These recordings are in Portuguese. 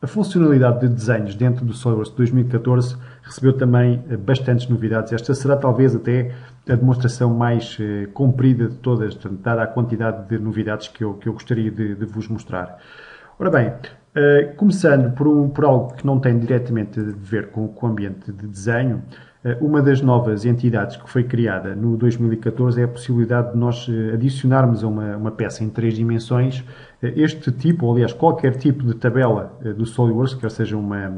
A funcionalidade de desenhos dentro do SOLIDWORKS 2014 recebeu também bastantes novidades. Esta será talvez até a demonstração mais comprida de todas, dada a quantidade de novidades que eu gostaria de vos mostrar. Ora bem, começando por algo que não tem diretamente a ver com o ambiente de desenho, uma das novas entidades que foi criada no 2014 é a possibilidade de nós adicionarmos a uma peça em 3 dimensões este tipo, ou aliás, qualquer tipo de tabela do SOLIDWORKS, quer seja uma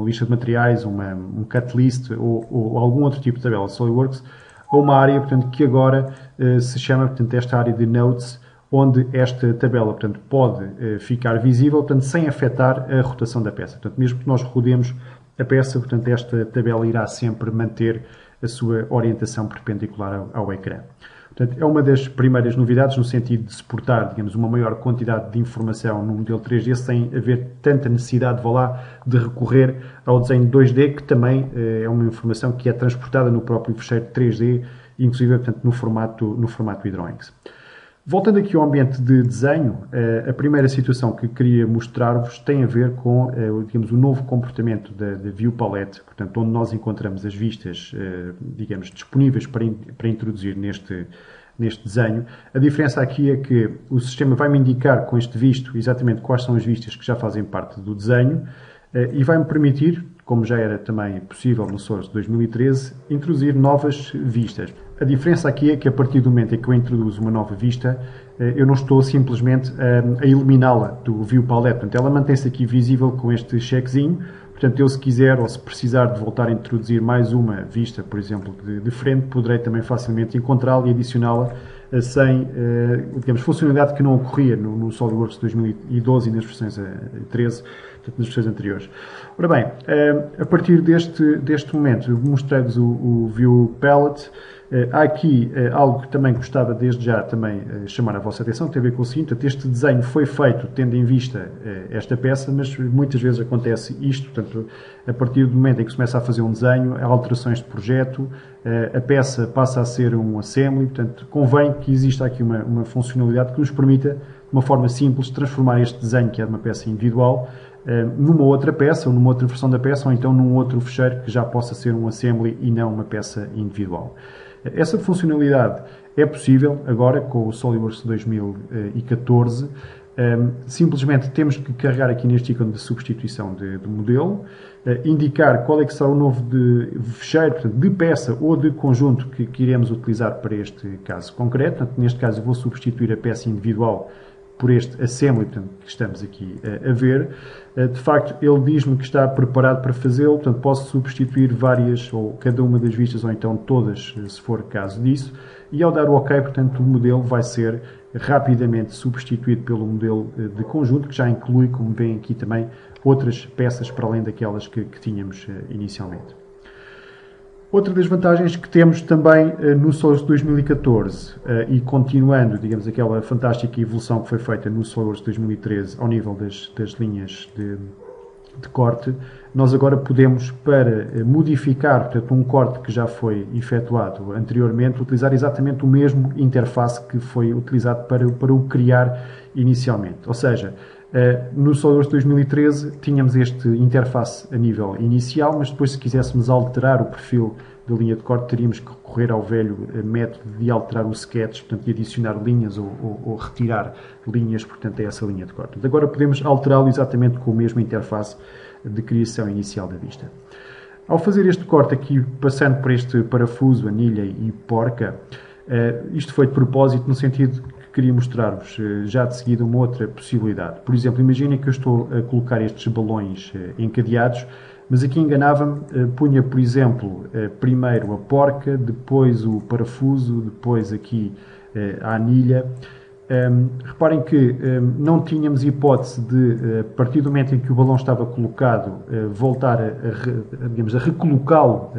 lista de materiais, um cut list ou algum outro tipo de tabela de SOLIDWORKS, a uma área, portanto, que agora se chama, portanto, esta área de Notes, onde esta tabela, portanto, pode ficar visível, portanto, sem afetar a rotação da peça. Portanto, mesmo que nós rodemos a peça, portanto, esta tabela irá sempre manter a sua orientação perpendicular ao ecrã. Portanto, é uma das primeiras novidades no sentido de suportar, digamos, uma maior quantidade de informação no modelo 3D sem haver tanta necessidade, de recorrer ao desenho 2D, que também é uma informação que é transportada no próprio fecheiro 3D, inclusive, portanto, no formato eDrawings. Voltando aqui ao ambiente de desenho, a primeira situação que queria mostrar-vos tem a ver com, digamos, o novo comportamento da View Palette, portanto, onde nós encontramos as vistas, digamos, disponíveis para introduzir neste desenho. A diferença aqui é que o sistema vai-me indicar com este visto exatamente quais são as vistas que já fazem parte do desenho e vai-me permitir, como já era também possível no Source 2013, introduzir novas vistas. A diferença aqui é que a partir do momento em que eu introduzo uma nova vista, eu não estou simplesmente a eliminá-la do View Palette. Portanto, ela mantém-se aqui visível com este checkzinho. Portanto, eu se quiser ou se precisar de voltar a introduzir mais uma vista, por exemplo, de frente, poderei também facilmente encontrá-la e adicioná-la sem, digamos, funcionalidade que não ocorria no SOLIDWORKS 2012 e nas versões 13, portanto, nas versões anteriores. Ora bem, a partir deste momento, mostrei-vos o View Palette. Há aqui algo que também gostava desde já também chamar a vossa atenção, tem a ver com o seguinte: este desenho foi feito tendo em vista esta peça, mas muitas vezes acontece isto, portanto, a partir do momento em que se começa a fazer um desenho, há alterações de projeto, a peça passa a ser um assembly, portanto, convém que exista aqui uma funcionalidade que nos permita, de uma forma simples, transformar este desenho, que é de uma peça individual, numa outra peça, ou numa outra versão da peça, ou então num outro fecheiro que já possa ser um assembly e não uma peça individual. Essa funcionalidade é possível agora com o SOLIDWORKS 2014. Simplesmente temos que carregar aqui neste ícone de substituição de modelo, indicar qual é que será o novo fecheiro, portanto, de peça ou de conjunto que iremos utilizar para este caso concreto. Portanto, neste caso, eu vou substituir a peça individual por este assembly, portanto, que estamos aqui a ver. De facto, ele diz-me que está preparado para fazê-lo, portanto, posso substituir várias, ou cada uma das vistas, ou então todas, se for caso disso, e ao dar o OK, portanto, o modelo vai ser rapidamente substituído pelo modelo de conjunto, que já inclui, como veem aqui também, outras peças para além daquelas que tínhamos inicialmente. Outra das vantagens que temos também no SOLIDWORKS 2014 e continuando, digamos, aquela fantástica evolução que foi feita no SOLIDWORKS 2013 ao nível das linhas de corte, nós agora podemos, para modificar, portanto, um corte que já foi efetuado anteriormente, utilizar exatamente o mesmo interface que foi utilizado para o criar inicialmente. Ou seja, no SOLIDWORKS 2013 tínhamos este interface a nível inicial, mas depois, se quiséssemos alterar o perfil da linha de corte, teríamos que recorrer ao velho método de alterar o sketch, portanto, de adicionar linhas ou retirar linhas, portanto, a essa linha de corte. Agora podemos alterá-lo exatamente com o mesmo interface de criação inicial da vista. Ao fazer este corte aqui, passando por este parafuso, anilha e porca, isto foi de propósito no sentido que queria mostrar-vos já de seguida uma outra possibilidade. Por exemplo, imaginem que eu estou a colocar estes balões encadeados, mas aqui enganava-me, punha, por exemplo, primeiro a porca, depois o parafuso, depois aqui a anilha. Reparem que não tínhamos hipótese de, a partir do momento em que o balão estava colocado, voltar digamos, a recolocá-lo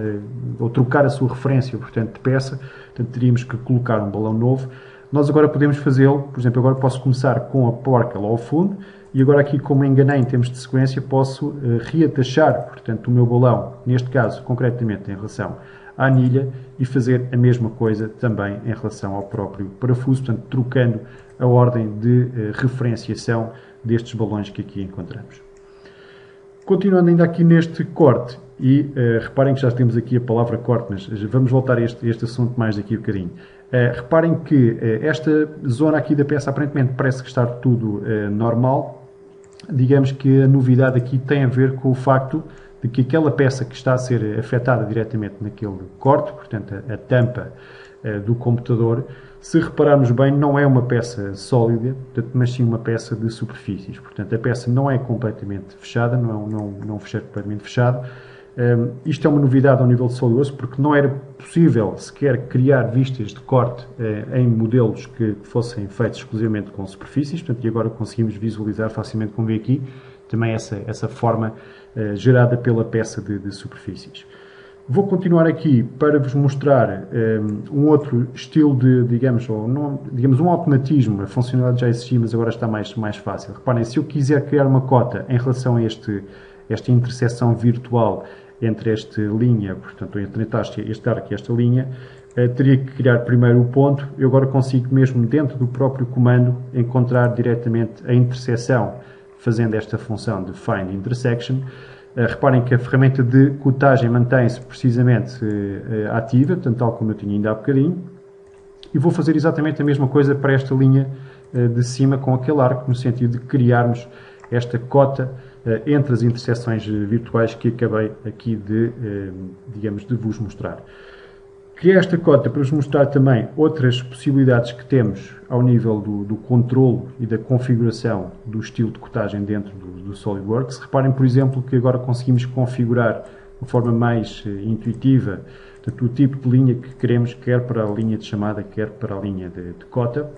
ou trocar a sua referência, portanto, de peça. Portanto, teríamos que colocar um balão novo. Nós agora podemos fazê-lo, por exemplo, agora posso começar com a porca lá ao fundo e agora aqui, como enganei em termos de sequência, posso reatachar, portanto, o meu balão, neste caso, concretamente em relação à anilha, e fazer a mesma coisa também em relação ao próprio parafuso, portanto, trocando a ordem de referenciação destes balões que aqui encontramos. Continuando ainda aqui neste corte, e reparem que já temos aqui a palavra corte, mas vamos voltar a este assunto mais daqui a bocadinho. Reparem que esta zona aqui da peça aparentemente parece que está tudo normal. Digamos que a novidade aqui tem a ver com o facto de que aquela peça que está a ser afetada diretamente naquele corte, portanto a tampa do computador, se repararmos bem, não é uma peça sólida, mas sim uma peça de superfícies. Portanto, a peça não é completamente fechada, não fecheiro completamente fechado. Isto é uma novidade ao nível de SolidWorks, porque não era possível sequer criar vistas de corte em modelos que fossem feitos exclusivamente com superfícies. Portanto, e agora conseguimos visualizar facilmente, como vê aqui, também essa forma gerada pela peça de superfícies. Vou continuar aqui para vos mostrar um outro estilo de, digamos um automatismo. A funcionalidade já existia, mas agora está mais fácil. Reparem, se eu quiser criar uma cota em relação a esta interseção virtual entre esta linha, portanto, entre este arco e esta linha, teria que criar primeiro o ponto. Eu agora consigo mesmo dentro do próprio comando encontrar diretamente a interseção, fazendo esta função de Find Intersection. Reparem que a ferramenta de cotagem mantém-se precisamente ativa, tanto tal como eu tinha ainda há bocadinho. E vou fazer exatamente a mesma coisa para esta linha de cima com aquele arco, no sentido de criarmos esta cota entre as interseções virtuais que acabei aqui de vos mostrar. Criei esta cota para vos mostrar também outras possibilidades que temos ao nível do controle e da configuração do estilo de cotagem dentro do SolidWorks. Reparem, por exemplo, que agora conseguimos configurar de forma mais intuitiva, portanto, o tipo de linha que queremos, quer para a linha de chamada, quer para a linha de cota.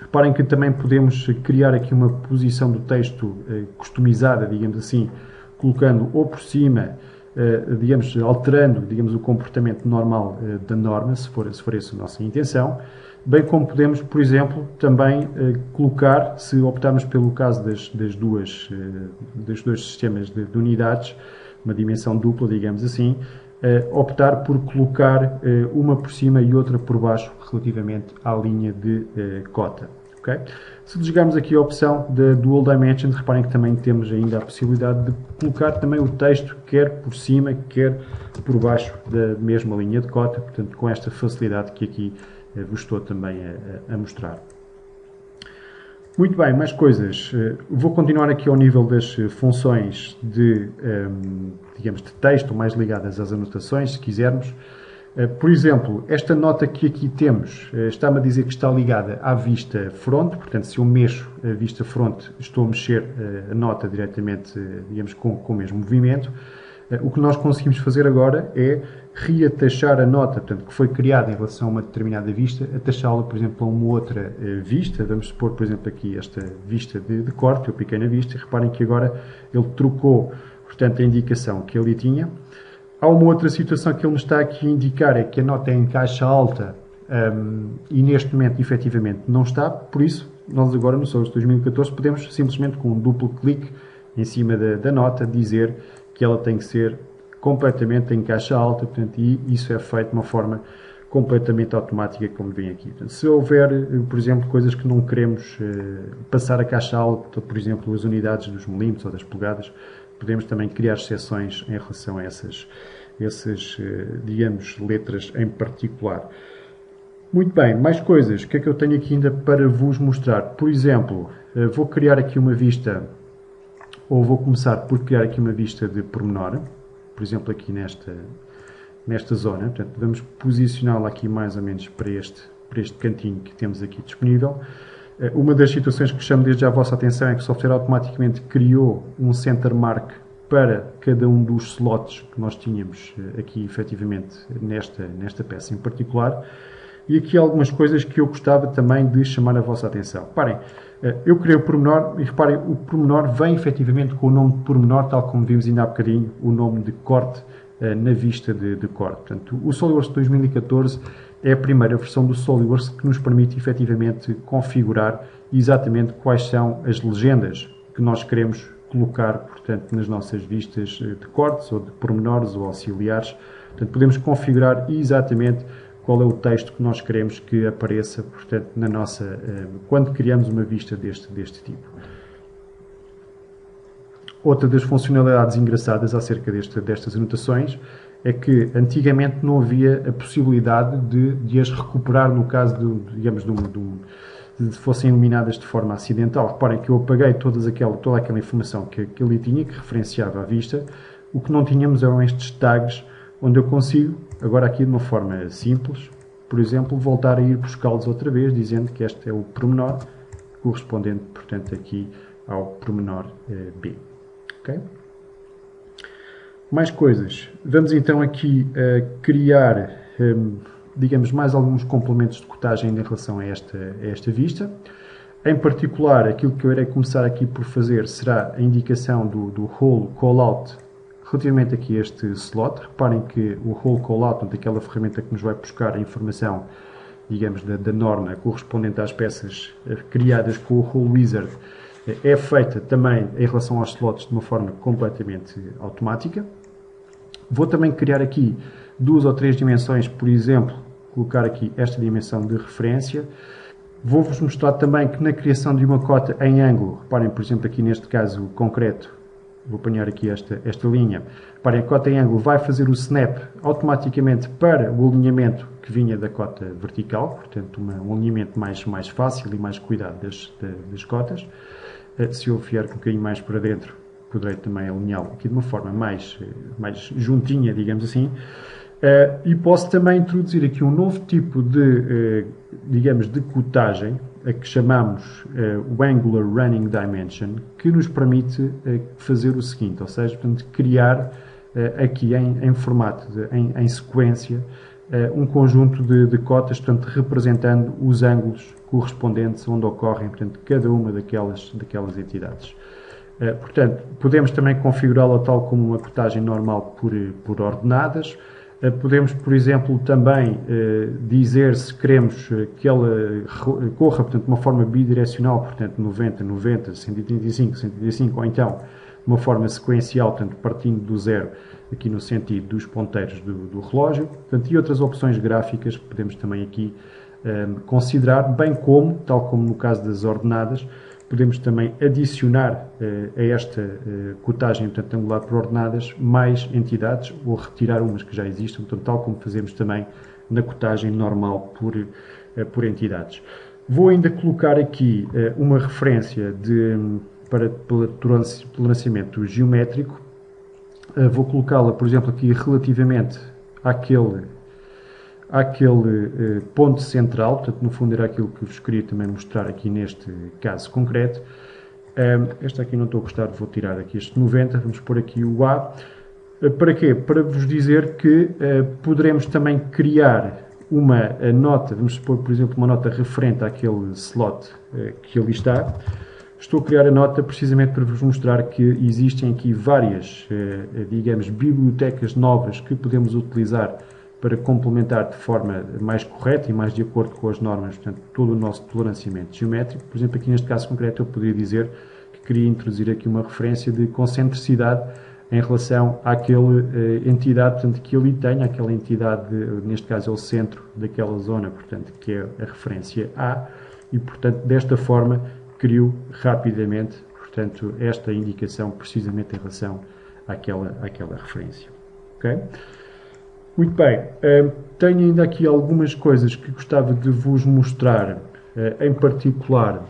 Reparem que também podemos criar aqui uma posição do texto customizada, digamos assim, colocando ou por cima, alterando, o comportamento normal da norma, se for essa a nossa intenção, bem como podemos, por exemplo, também colocar, se optarmos pelo caso dos dois sistemas de unidades, uma dimensão dupla, digamos assim, optar por colocar uma por cima e outra por baixo relativamente à linha de cota. Okay? Se desligarmos aqui a opção da Dual Dimension, reparem que também temos ainda a possibilidade de colocar também o texto quer por cima, quer por baixo da mesma linha de cota, portanto com esta facilidade que aqui vos estou também a mostrar. Muito bem, mais coisas. Vou continuar aqui ao nível das funções de texto, mais ligadas às anotações, se quisermos. Por exemplo, esta nota que aqui temos está-me a dizer que está ligada à vista front, portanto, se eu mexo a vista front, estou a mexer a nota diretamente, com o mesmo movimento. O que nós conseguimos fazer agora é reatachar a nota, portanto, que foi criada em relação a uma determinada vista, atachá-la, por exemplo, a uma outra vista. Vamos supor, por exemplo, aqui esta vista de corte, eu piquei na vista, e reparem que agora ele trocou, portanto, a indicação que ali tinha. Há uma outra situação que ele me está aqui a indicar, é que a nota é em caixa alta e neste momento, efetivamente, não está. Por isso, nós agora no SolidWorks 2014 podemos simplesmente com um duplo clique em cima da nota dizer que ela tem que ser completamente em caixa alta, portanto, e isso é feito de uma forma completamente automática, como vem aqui. Portanto, se houver, por exemplo, coisas que não queremos passar a caixa alta, por exemplo, as unidades dos milímetros ou das polegadas, podemos também criar exceções em relação a essas letras em particular. Muito bem, mais coisas. O que é que eu tenho aqui ainda para vos mostrar? Por exemplo, vou criar aqui uma vista, ou vou começar por criar aqui uma vista de pormenor, por exemplo, aqui nesta zona. Portanto, vamos posicioná-la aqui mais ou menos para este cantinho que temos aqui disponível. Uma das situações que chamo desde já a vossa atenção é que o software automaticamente criou um center mark para cada um dos slots que nós tínhamos aqui, efetivamente, nesta peça em particular. E aqui algumas coisas que eu gostava também de chamar a vossa atenção. Reparem, eu criei o pormenor e reparem, o pormenor vem efetivamente com o nome de pormenor, tal como vimos ainda há bocadinho, o nome de corte na vista de corte. Portanto, o SolidWorks 2014 é a primeira versão do SolidWorks que nos permite efetivamente configurar exatamente quais são as legendas que nós queremos colocar, portanto, nas nossas vistas de cortes ou de pormenores ou auxiliares. Portanto, podemos configurar exatamente qual é o texto que nós queremos que apareça, portanto, quando criamos uma vista deste tipo. Outra das funcionalidades engraçadas acerca destas anotações é que antigamente não havia a possibilidade de as recuperar no caso de fossem eliminadas de forma acidental. Reparem que eu apaguei toda aquela informação que ali tinha, que referenciava à vista. O que não tínhamos eram estes tags, onde eu consigo, agora aqui de uma forma simples, por exemplo, voltar a ir buscá-los outra vez, dizendo que este é o pormenor correspondente, portanto, aqui ao pormenor B. Okay? Mais coisas. Vamos então aqui criar, digamos, mais alguns complementos de cotagem em relação a esta vista. Em particular, aquilo que eu irei começar aqui por fazer será a indicação do role callout relativamente aqui a este slot. Reparem que o role callout, aquela ferramenta que nos vai buscar a informação, digamos, da norma correspondente às peças criadas com o role wizard, é feita também em relação aos slots de uma forma completamente automática. Vou também criar aqui 2 ou 3 dimensões, por exemplo, colocar aqui esta dimensão de referência. Vou-vos mostrar também que na criação de uma cota em ângulo, reparem, por exemplo, aqui neste caso concreto, vou apanhar aqui esta linha, reparem, a cota em ângulo vai fazer o snap automaticamente para o alinhamento que vinha da cota vertical, portanto um alinhamento mais fácil e mais cuidado das cotas. Se eu vier um bocadinho mais para dentro, poderei também alinhá-lo aqui de uma forma mais juntinha, digamos assim. E posso também introduzir aqui um novo tipo digamos, de cotagem, a que chamamos o Angular Running Dimension, que nos permite fazer o seguinte, ou seja, portanto, criar aqui em formato, em sequência, um conjunto de cotas, portanto, representando os ângulos correspondentes onde ocorrem, portanto, cada uma daquelas entidades. Portanto, podemos também configurá-la tal como uma cotagem normal por ordenadas. Podemos, por exemplo, também dizer se queremos que ela corra, portanto, de uma forma bidirecional, portanto, 90, 90, 135, 135, ou então de uma forma sequencial, portanto, partindo do zero, aqui no sentido dos ponteiros do relógio. Portanto, e outras opções gráficas que podemos também aqui considerar, bem como, tal como no caso das ordenadas, podemos também adicionar a esta cotagem, portanto, angular por ordenadas, mais entidades ou retirar umas que já existem, portanto, tal como fazemos também na cotagem normal por entidades. Vou ainda colocar aqui uma referência para toleranciamento geométrico. Vou colocá-la, por exemplo, aqui relativamente àquele ponto central, portanto, no fundo era aquilo que vos queria também mostrar aqui neste caso concreto. Esta aqui não estou a gostar, vou tirar aqui este 90, vamos pôr aqui o A. Para quê? Para vos dizer que poderemos também criar uma nota, vamos pôr, por exemplo, uma nota referente àquele slot que ali está. Estou a criar a nota precisamente para vos mostrar que existem aqui várias, digamos, bibliotecas novas que podemos utilizar para complementar de forma mais correta e mais de acordo com as normas, portanto, todo o nosso toleranciamento geométrico. Por exemplo, aqui neste caso concreto eu poderia dizer que queria introduzir aqui uma referência de concentricidade em relação àquela entidade, portanto, que ali tenha, aquela entidade, neste caso é o centro daquela zona, portanto, que é a referência A, e, portanto, desta forma, crio rapidamente, portanto, esta indicação precisamente em relação àquela referência. Ok? Muito bem, tenho ainda aqui algumas coisas que gostava de vos mostrar, em particular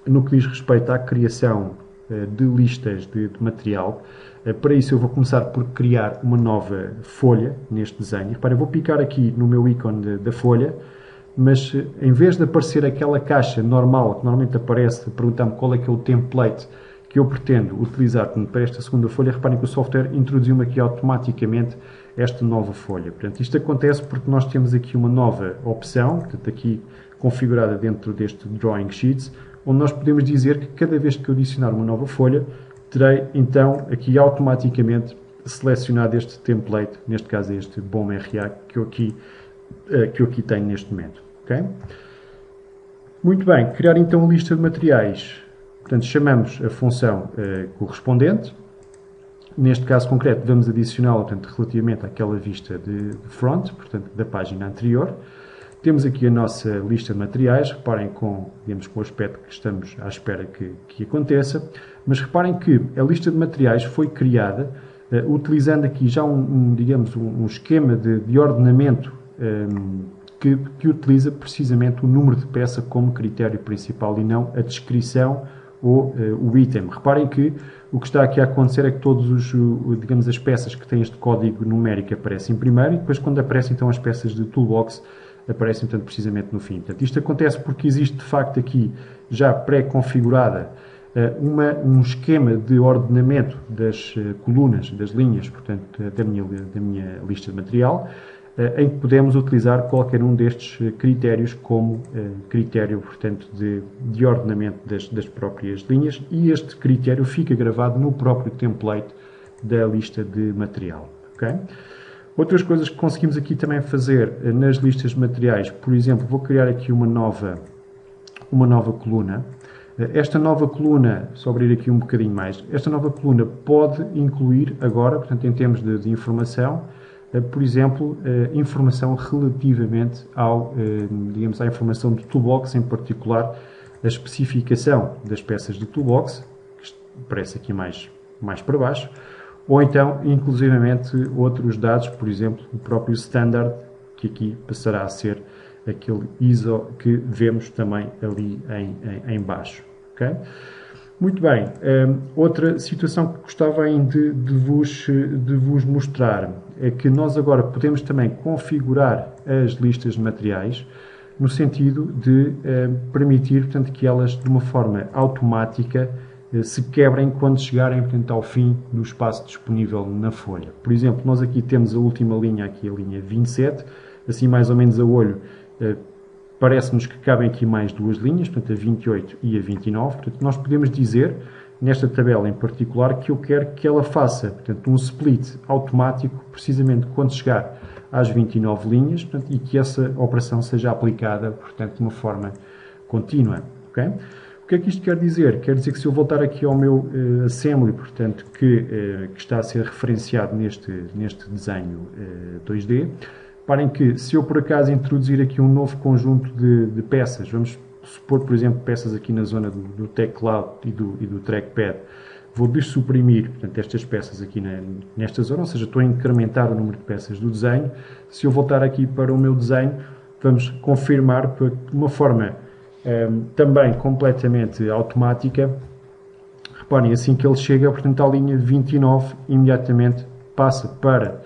no que diz respeito à criação de listas de material. Para isso eu vou começar por criar uma nova folha neste desenho. Reparem, eu vou picar aqui no meu ícone da folha, mas em vez de aparecer aquela caixa normal que normalmente aparece, perguntar-me qual é que é o template que eu pretendo utilizar para esta segunda folha, reparem que o software introduziu-me aqui automaticamente esta nova folha. Portanto, isto acontece porque nós temos aqui uma nova opção, portanto, aqui configurada dentro deste Drawing Sheets, onde nós podemos dizer que cada vez que eu adicionar uma nova folha, terei então aqui automaticamente selecionado este template, neste caso este BOM-RA que eu aqui tenho neste momento. Okay? Muito bem, criar então a lista de materiais. Portanto, chamamos a função correspondente. Neste caso concreto, vamos adicioná-la relativamente àquela vista de front, portanto, da página anterior. Temos aqui a nossa lista de materiais, reparem digamos, com o aspecto que estamos à espera que aconteça, mas reparem que a lista de materiais foi criada utilizando aqui já digamos, um esquema de ordenamento que utiliza precisamente o número de peça como critério principal e não a descrição ou o item. Reparem que o que está aqui a acontecer é que digamos, as peças que têm este código numérico aparecem primeiro e depois, quando aparecem então as peças de toolbox, aparecem portanto, precisamente no fim. Portanto, isto acontece porque existe de facto aqui já pré-configurada um esquema de ordenamento das colunas, das linhas, portanto, da minha lista de material, em que podemos utilizar qualquer um destes critérios como critério, portanto, de ordenamento das próprias linhas, e este critério fica gravado no próprio template da lista de material. Okay? Outras coisas que conseguimos aqui também fazer nas listas de materiais, por exemplo, vou criar aqui uma nova coluna. Esta nova coluna, só abrir aqui um bocadinho mais, esta nova coluna pode incluir agora, portanto, em termos de informação, por exemplo, informação relativamente digamos, à informação do toolbox, em particular a especificação das peças do toolbox, que aparece aqui mais para baixo, ou então, inclusivamente, outros dados, por exemplo, o próprio standard, que aqui passará a ser aquele ISO que vemos também ali em baixo. Okay? Muito bem, outra situação que gostava ainda de vos mostrar é que nós agora podemos também configurar as listas de materiais no sentido de permitir, portanto, que elas de uma forma automática se quebrem quando chegarem, portanto, ao fim do espaço disponível na folha. Por exemplo, nós aqui temos a última linha, aqui a linha 27, assim mais ou menos a olho, parece-nos que cabem aqui mais duas linhas, portanto, a 28 e a 29. Portanto, nós podemos dizer, nesta tabela em particular, que eu quero que ela faça, portanto, um split automático, precisamente quando chegar às 29 linhas, portanto, e que essa operação seja aplicada, portanto, de uma forma contínua. Okay? O que é que isto quer dizer? Quer dizer que se eu voltar aqui ao meu assembly, portanto, que está a ser referenciado neste desenho 2D, reparem que se eu por acaso introduzir aqui um novo conjunto de peças, vamos supor, por exemplo, peças aqui na zona do teclado e do trackpad, vou dessuprimir, portanto, estas peças aqui nesta zona, ou seja, estou a incrementar o número de peças do desenho. Se eu voltar aqui para o meu desenho, vamos confirmar de uma forma também completamente automática. Reparem, assim que ele chega, portanto, à linha 29, imediatamente passa para,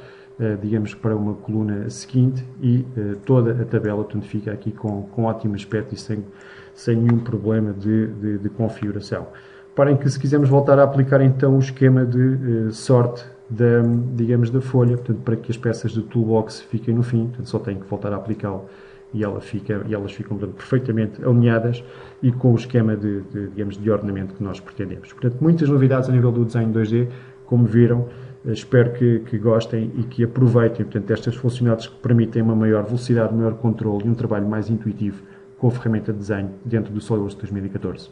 digamos, para uma coluna seguinte e toda a tabela, portanto, fica aqui com ótimo aspecto e sem nenhum problema de configuração. Reparem que se quisermos voltar a aplicar então o esquema de sorte digamos, da folha, portanto, para que as peças do toolbox fiquem no fim, portanto, só tenho que voltar a aplicá-lo e elas ficam portanto, perfeitamente alinhadas e com o esquema digamos, de ordenamento que nós pretendemos. Portanto, muitas novidades a nível do desenho 2D, como viram. Espero que gostem e que aproveitem, portanto, estas funcionalidades que permitem uma maior velocidade, maior controle e um trabalho mais intuitivo com a ferramenta de desenho dentro do SolidWorks 2014.